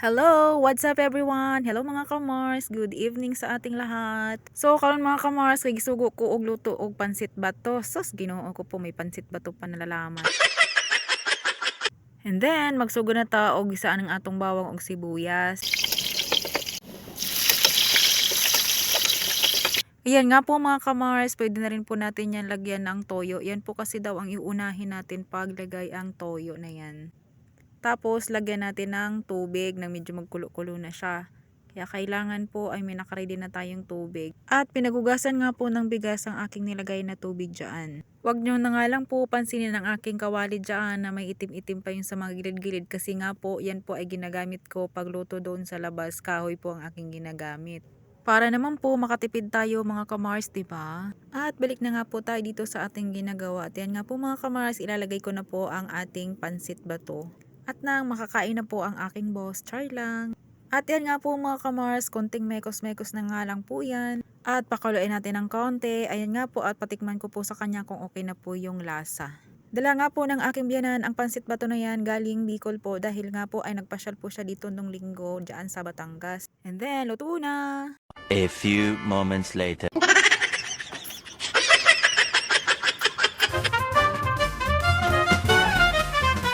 Hello! What's up everyone? Hello mga kamars! Good evening sa ating lahat. So karon mga kamars, kay gisugo ko og luto og pansit bato. Sus, Ginoo ko po may pansit bato pa nalalaman. And then magsugo na ta og gisaan ang atong bawang og sibuyas. Ayan nga po mga kamars, pwede na rin po natin yan lagyan ng toyo. Yan po kasi daw ang iunahin natin paglagay ang toyo na yan. Tapos, lagyan natin ng tubig na medyo magkulo-kulo na siya. Kaya kailangan po ay may nakaready na tayong tubig. At pinagugasan nga po ng bigas ang aking nilagay na tubig dyan. Huwag nyo na nga lang po pansinin ang aking kawali dyan na may itim-itim pa yung sa mga gilid-gilid. Kasi nga po, yan po ay ginagamit ko pagluto doon sa labas. Kahoy po ang aking ginagamit. Para naman po makatipid tayo mga kamars, diba? At balik na nga po tayo dito sa ating ginagawa. At yan nga po mga kamars, ilalagay ko na po ang ating pansit bato. At nang makakain na po ang aking boss, char lang. At yan nga po mga kamars, konting mekos-mekos na nga lang po yan. At pakuluin natin ng konti, ayan nga po at patikman ko po sa kanya kung okay na po yung lasa. Dala nga po ng aking biyanan ang pansit bato na yan galing Bicol po dahil nga po ay nagpasyal po siya dito nung linggo dyan sa Batangas. And then, luto na! A few moments later.